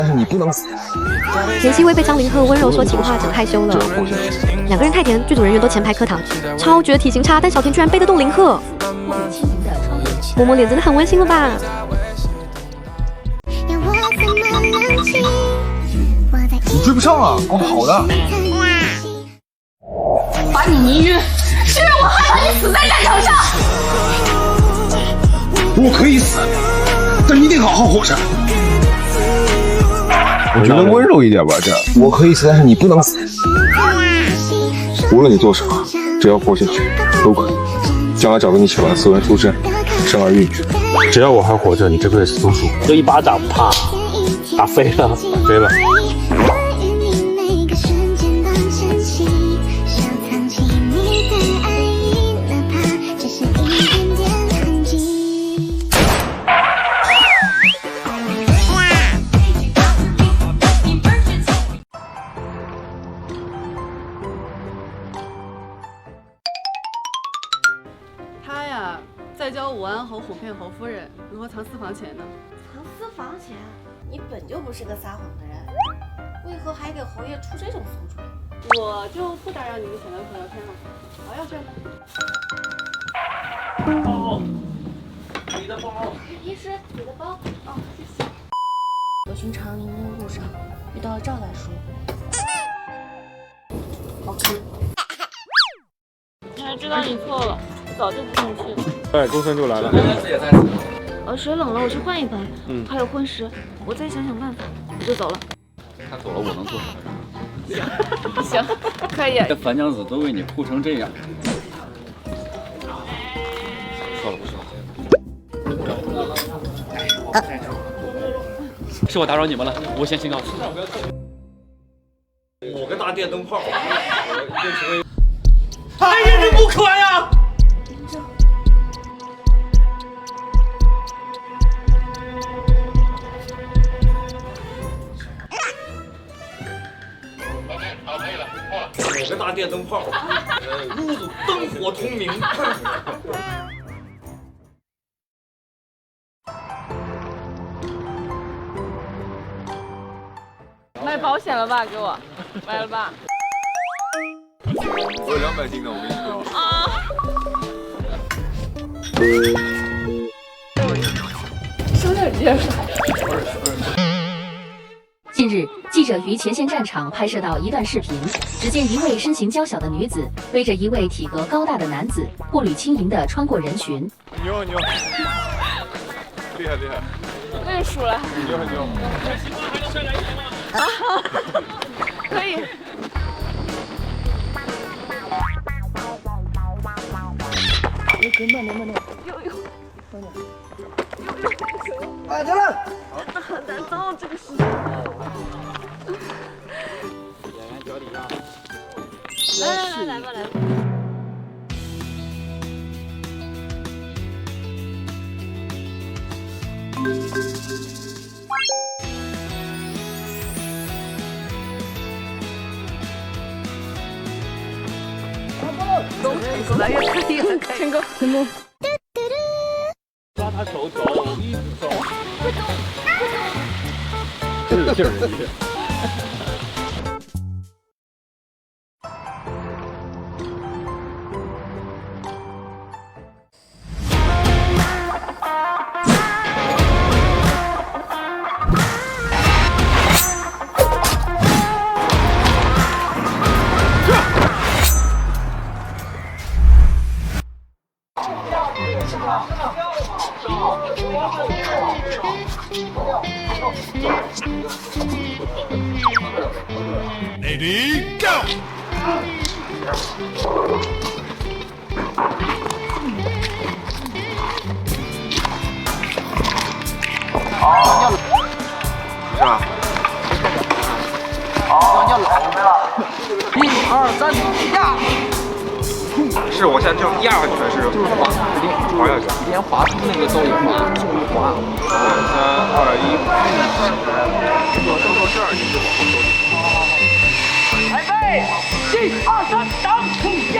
但是你不能死。田曦薇被张凌赫温柔说情话整害羞了，两个人太甜，剧组人员都前排磕糖，超觉得体型差，但小田居然背得动凌赫，摸摸脸真的很温馨了吧？你追不上啊，光跑的。把你迷晕，是因为我害怕你死在战场上。我可以死，但你得好好活着。我觉得温柔一点吧，这我可以死，但是你不能死。无论你做什么，只要活下去都可以。将来找个你喜欢的私人出身，生儿育女。只要我还活着，你这辈子都属我。就一巴掌，啪，打飞了，打飞了。他呀，在教武安侯哄骗侯夫人如何藏私房钱呢。藏私房钱？你本就不是个撒谎的人，为何还给侯爷出这种馊主意？我就不打扰你们小两口聊天了，我要这呢。包，你的包。医师，你的包。哦，谢谢。我寻常迎宾路上遇到了赵大叔，好吃。你还知道你错了，我早就不生气了。哎，钟声就来了。水冷了，我去换一盆。还有荤食，我再想想办法，我就走了。他走了，我能做什么？行，可以。这樊娘子都为你哭成这样，说了不说了。是我打扰你们了，我先告辞。我个大电灯泡，还忍着不可呀！我个大电灯泡，屋子灯火通明。买保险了吧？给我买了吧？我有200斤的，我跟你说。说点介绍。近日，记者于前线战场拍摄到一段视频，只见一位身形娇小的女子背着一位体格高大的男子，步履轻盈地穿过人群。牛，厉害。我也输了。牛。可以。慢点。哎，走了。很难遭这个事。演员脚底下。来吧。越来越可以了，成功。抓他手走，一直走。真有劲儿，你这。Ready, go！ 是吧？要老准备了，1、2、3，压！是我现在这样压下去，是就是滑下去，连滑出那个都有滑，重力滑。3、2、1，到这儿你就往后收。来备，1、2、3，挡，压！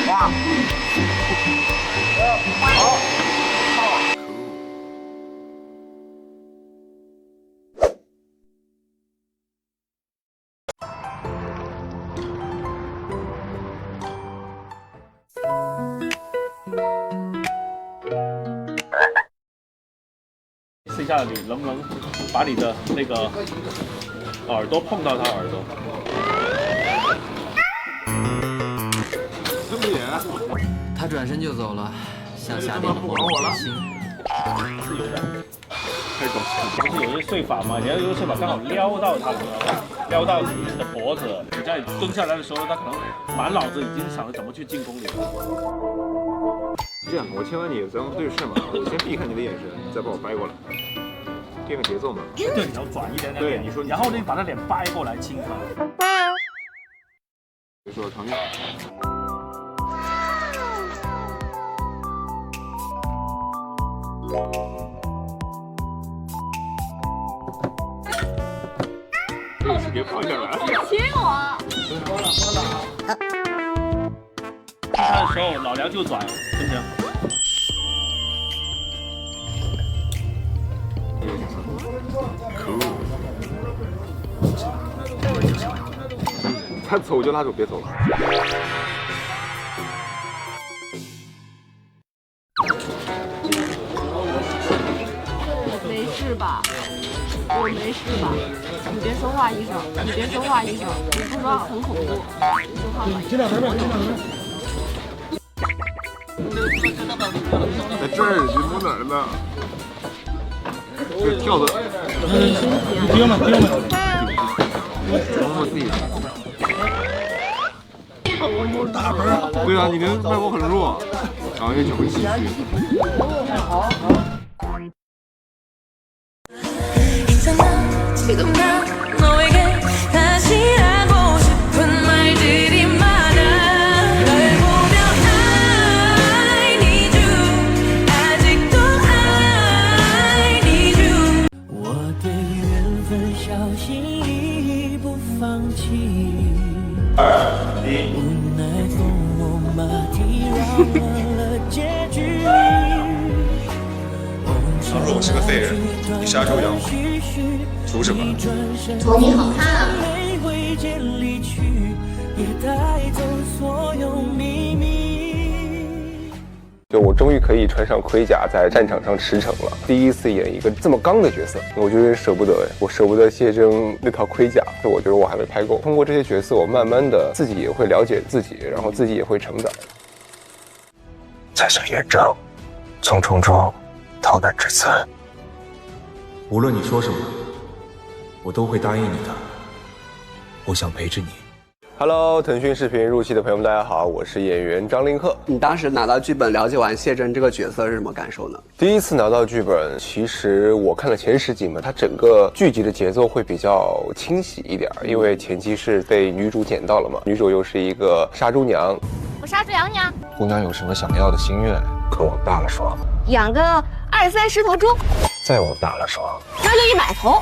哇！好。下，你能不能把你的那个耳朵碰到他耳朵？他转身就走了，像下定了某种决心。是有的，太搞笑了。不是有些睡法吗？你要有些睡法刚好撩到他，撩到你的脖子，你在蹲下来的时候，他可能满脑子已经想着怎么去进攻你了。这样，我牵完你，咱们对视嘛，我先避开你的眼神，再把我掰过来，变个节奏嘛。对，你要转一点点。对，你说，然后你把他脸掰过来亲他。你说长远。别跑下来！亲我！他的时候，老梁就转，行不行？他走就拉住，别走了。没事吧？我没事吧？你别说话，医生，你别说话，医生，你不说很恐怖。你说话吧。这两边吧，这两边。在这儿，你摸哪儿呢？这跳的。你听嘛，听嘛。摸摸自己。对啊，你的脉搏很弱，然后也就会继续。倘若我是个废人，你杀猪养虎，图什么？图你好看啊！就我终于可以穿上盔甲，在战场上驰骋了。第一次演一个这么刚的角色，我觉得舍不得，我舍不得谢峥那套盔甲，就我觉得我还没拍够。通过这些角色，我慢慢的自己也会了解自己，然后自己也会成长。在这远征，匆匆中逃难至此。无论你说什么，我都会答应你的。我想陪着你。Hello， 腾讯视频入戏的朋友们，大家好，我是演员张凌赫。你当时拿到剧本，了解完谢峥这个角色是什么感受呢？第一次拿到剧本，其实我看了前10集嘛，它整个剧集的节奏会比较清晰一点，因为前期是被女主捡到了嘛，女主又是一个杀猪娘。我杀猪养你啊！姑娘有什么想要的心愿，可往大了说。养个20-30头猪，再往大了说，那就100头。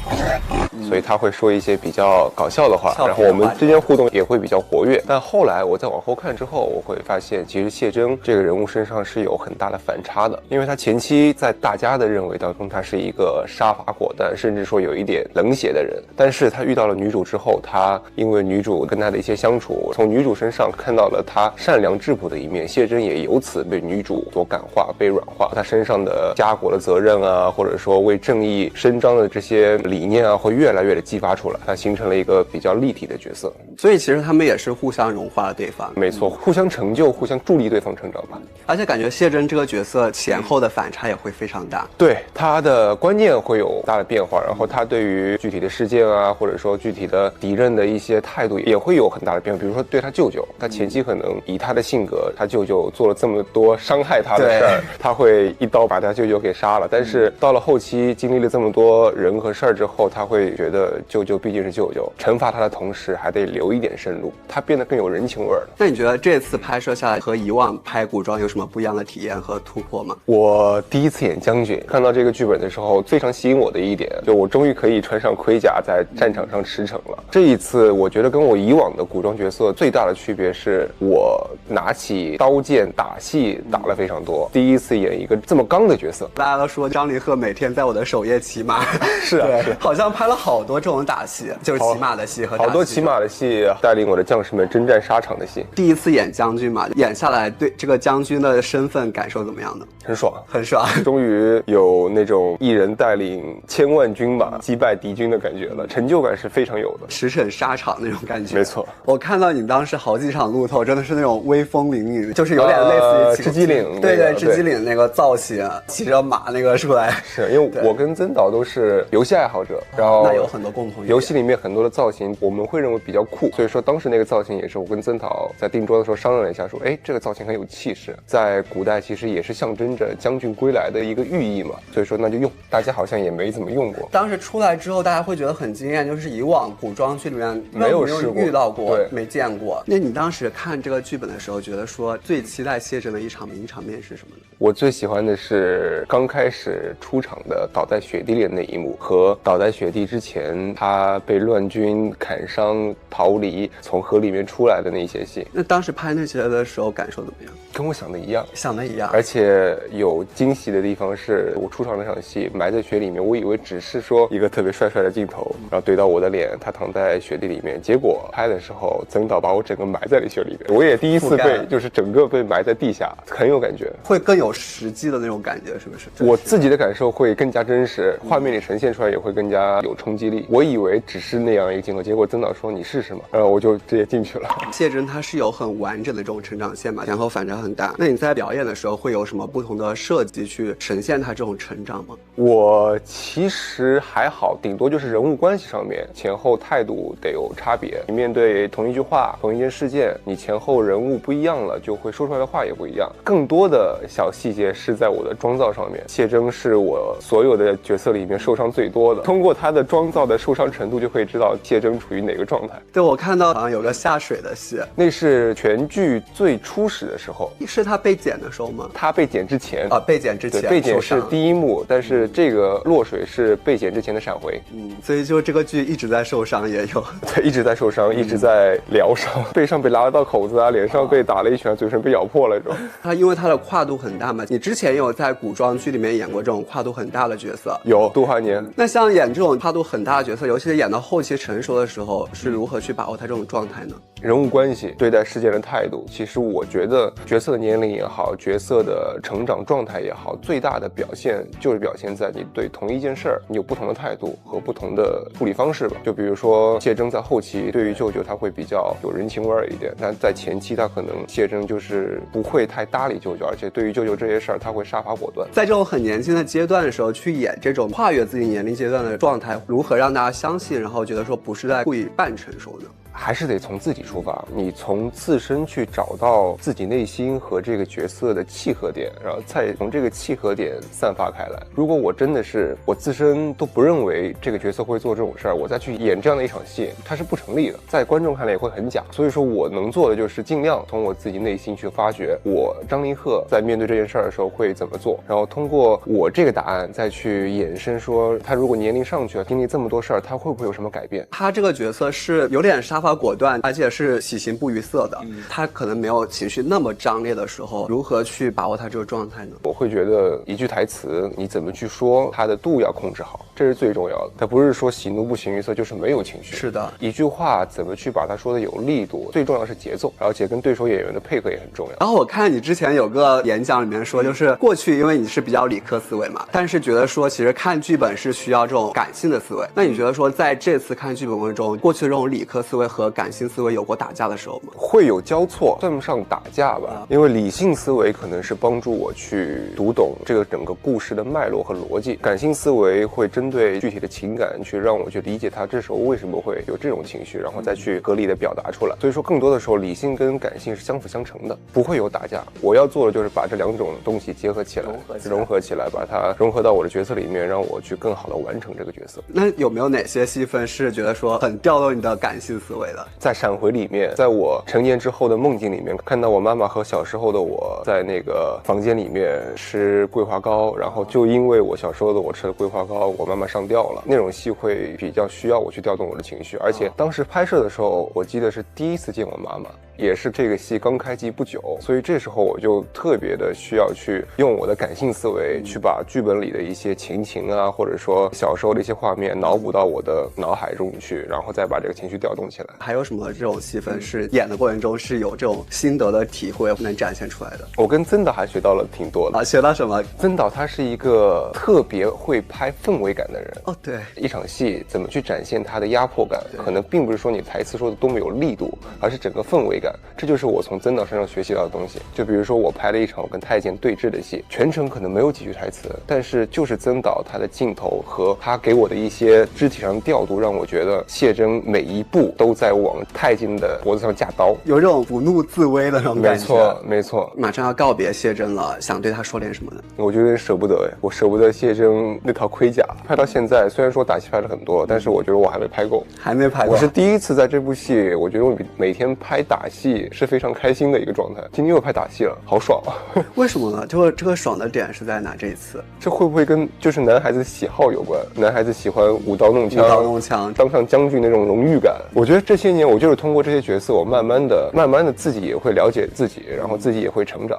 所以他会说一些比较搞笑的话，然后我们之间互动也会比较活跃。但后来我再往后看之后，我会发现其实谢峥这个人物身上是有很大的反差的，因为他前期在大家的认为当中，他是一个杀伐果断，甚至说有一点冷血的人。但是他遇到了女主之后，他因为女主跟他的一些相处，从女主身上看到了他善良质朴的一面，谢峥也由此被女主所感化，被软化。他身上的家国的责任啊，或者说为正义伸张的这些理念啊，会越来越的激发出来，他形成了一个比较立体的角色。所以其实他们也是互相融化了对方。没错，互相成就，互相助力对方成长吧。而且感觉谢峥这个角色前后的反差也会非常大。对，他的观念会有大的变化，然后他对于具体的事件啊，或者说具体的敌人的一些态度也会有很大的变化。比如说对他舅舅，他前期可能以他的性格，他舅舅做了这么多伤害他的事儿，他会一刀把他舅舅给杀了。但是到了后期，经历了这么多人和事儿之后，他会觉得舅舅毕竟是舅舅，惩罚他的同时还得留一点生路，他变得更有人情味了。那你觉得这次拍摄下来和以往拍古装有什么不一样的体验和突破吗？我第一次演将军，看到这个剧本的时候，非常吸引我的一点，就我终于可以穿上盔甲在战场上驰骋了。这一次，我觉得跟我以往的古装角色最大的区别是，我拿起刀剑打戏打了非常多，第一次演一个这么刚的角色。大家都说张凌赫每天在我的首页骑马，是啊，对，好像拍了好多这种打戏，就是骑马的戏和打戏好多骑马的戏，带领我的将士们征战沙场的戏。第一次演将军嘛，演下来对这个将军的身份感受怎么样呢？很爽，很爽，终于有那种一人带领千万军马击败敌军的感觉了，成就感是非常有的，驰骋沙场那种感觉。没错，我看到你当时好几场路透，真的是那种威风凛凛，就是有点类似于织机岭，对对，织机岭那个造型，骑着马那个出来。是因为我跟曾导都是游戏爱好者，然后那有很多共同点。游戏里面很多的造型，我们会认为比较酷，所以说当时那个造型也是我跟曾导在定妆的时候商量了一下，说，哎，这个造型很有气势，在古代其实也是象征着将军归来的一个寓意嘛，所以说那就用。大家好像也没怎么用过。当时出来之后，大家会觉得很惊艳，就是以往古装剧里面没有试过、遇到过、对，没见过。那你当时看这个剧本的时候，觉得说最期待谢真的一场名场面是什么呢？我最喜欢的是刚开始出场的倒在雪地里的那一幕，和倒在雪地之前他被乱军砍伤逃离，从河里面出来的那些戏。那当时拍那些的时候感受怎么样？跟我想的一样，想的一样。而且有惊喜的地方是，我出场那场戏埋在雪里面，我以为只是说一个特别帅帅的镜头，然后对到我的脸，他躺在雪地里面。结果拍的时候，曾导把我整个埋在了雪里面，我也第一次被就是整个被埋在地下，很有感觉，会更有实际的那种感觉，是不是？我自己的感受会更加真实，画面里呈现出来也会更加有冲击力。我以为只是那样一个镜头，结果曾导说你试试嘛，然后我就直接进去了。谢真她是有很完整的这种成长线嘛，前后反差很大。那你在表演的时候会有什么不同的设计去呈现她这种成长吗？我其实还好，顶多就是人物关系上面前后态度得有差别。你面对同一句话、同一件事件，你前后人物不一样了，就会说出来的话也不一样。更多的小细节是在我的妆造上面。谢真是我所有的角色里面受伤最多的，通过她的妆造的受伤程度就可以知道谢真处于哪个状态。对，我看到好像有个下水的戏，那是全剧最初始的时候。是他被剪的时候吗？他被剪之前啊，被剪之前，被剪是第一幕，但是这个落水是被剪之前的闪回。所以就这个剧一直在受伤，也有对，一直在受伤，一直在疗伤，背上被拉了道口子啊，脸上被打了一拳，嘴唇被咬破了这种。他因为他的跨度很大嘛，你之前有在古装剧里面演过这种跨度很大的角色？有，杜华年。那像演这种跨度很大的角色，尤其是演到后期成熟的时候，是如何去把握他这种状态呢？人物关系、对待事件的态度，其实我觉得角色的年龄也好，角色的成长状态也好，最大的表现就是表现在你对同一件事儿，你有不同的态度和不同的处理方式吧。就比如说谢真在后期对于舅舅他会比较有人情味儿一点，但在前期他可能谢真就是不会太搭理舅舅，而且对于舅舅这些事儿他会杀伐果断。在这种很年轻的阶段的时候去演这种跨越自己年龄阶段的状态，如何让大家相信，然后觉得说不是在故意扮成熟呢？还是得从自己出发，你从自身去找到自己内心和这个角色的契合点，然后再从这个契合点散发开来。如果我真的是我自身都不认为这个角色会做这种事儿，我再去演这样的一场戏，它是不成立的，在观众看来也会很假。所以说我能做的就是尽量从我自己内心去发掘，我张凌赫在面对这件事儿的时候会怎么做，然后通过我这个答案再去衍生说，他如果年龄上去了，经历这么多事儿，他会不会有什么改变？他这个角色是有点杀伐果断，而且是喜形不于色的。他可能没有情绪那么张烈的时候，如何去把握他这个状态呢？我会觉得一句台词你怎么去说，它的度要控制好，这是最重要的。它不是说喜怒不形于色就是没有情绪，是的。一句话怎么去把它说的有力度，最重要是节奏，而且跟对手演员的配合也很重要。然后我看你之前有个演讲里面说，就是过去因为你是比较理科思维嘛，但是觉得说其实看剧本是需要这种感性的思维。那你觉得说在这次看剧本过程中，过去的这种理科思维和感性思维有过打架的时候吗？会有交错，算不上打架吧，因为理性思维可能是帮助我去读懂这个整个故事的脉络和逻辑，感性思维会针对具体的情感去让我去理解他这时候为什么会有这种情绪，然后再去合理的表达出来。所以说更多的时候理性跟感性是相辅相成的，不会有打架。我要做的就是把这两种东西结合起来，融合起来，把它融合到我的角色里面，让我去更好的完成这个角色。那有没有哪些戏份是觉得说很调动你的感性思维的？在闪回里面，在我成年之后的梦境里面，看到我妈妈和小时候的我在那个房间里面吃桂花糕，然后就因为我小时候的我吃了桂花糕，我妈妈上吊了，那种戏会比较需要我去调动我的情绪。而且当时拍摄的时候，我记得是第一次见我妈妈，也是这个戏刚开机不久，所以这时候我就特别的需要去用我的感性思维去把剧本里的一些情啊，或者说小时候的一些画面面脑补到我的脑海中去，然后再把这个情绪调动起来。还有什么这种戏份是演的过程中是有这种心得的体会能展现出来的？我跟曾导还学到了挺多的啊，学到什么？曾导他是一个特别会拍氛围感的人。哦，对，一场戏怎么去展现它的压迫感，可能并不是说你台词说的多么有力度，而是整个氛围感。这就是我从曾导身上学习到的东西。就比如说我拍了一场我跟太监对峙的戏，全程可能没有几句台词，但是就是曾导他的镜头和他给我的一些肢体上的调度，让我觉得谢峥每一步都在往太监的脖子上架刀，有这种不怒自威的那种感觉。没错，没错。马上要告别谢峥了，想对他说点什么呢？我有点舍不得，我舍不得谢峥那套盔甲。拍到现在，虽然说打戏拍了很多，但是我觉得我还没拍够，还没拍够。我是第一次在这部戏，我觉得我每天拍打戏是非常开心的一个状态。今天又拍打戏了，好爽啊！为什么呢？就是这个爽的点是在哪？这一次，这会不会跟就是男孩子喜好有关？男孩子喜欢舞刀弄枪，当上将军那种荣誉感。我觉得这些年，我就是通过这些角色，我慢慢的自己也会了解自己，然后自己也会成长。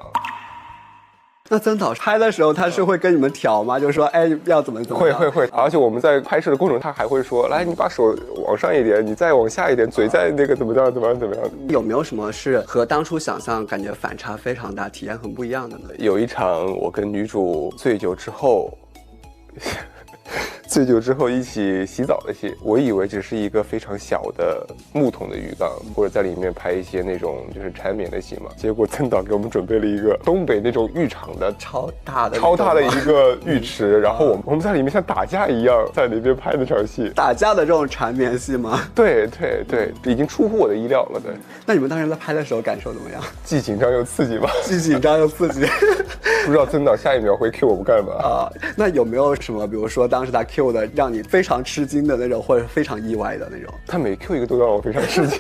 那曾导拍的时候，他是会跟你们调吗？就是说，哎，要怎么样？会，而且我们在拍摄的过程中，他还会说，来，你把手往上一点，你再往下一点，嘴再那个怎么样。有没有什么是和当初想象感觉反差非常大，体验很不一样的呢？有一场我跟女主醉酒之后一起洗澡的戏，我以为只是一个非常小的木桶的浴缸，或者在里面拍一些那种就是缠绵的戏嘛。结果曾导给我们准备了一个东北那种浴场的超大的一个浴池，然后我们在里面像打架一样在那边拍那场戏。打架的这种缠绵戏吗？对，已经出乎我的意料了。对，那你们当时在拍的时候感受怎么样？既紧张又刺激吧。既紧张又刺激。不知道曾导下一秒会 Q 我们干嘛啊？那有没有什么，比如说当时他 Q 的让你非常吃惊的那种，或者非常意外的那种？他每 Q 一个都让我非常吃惊。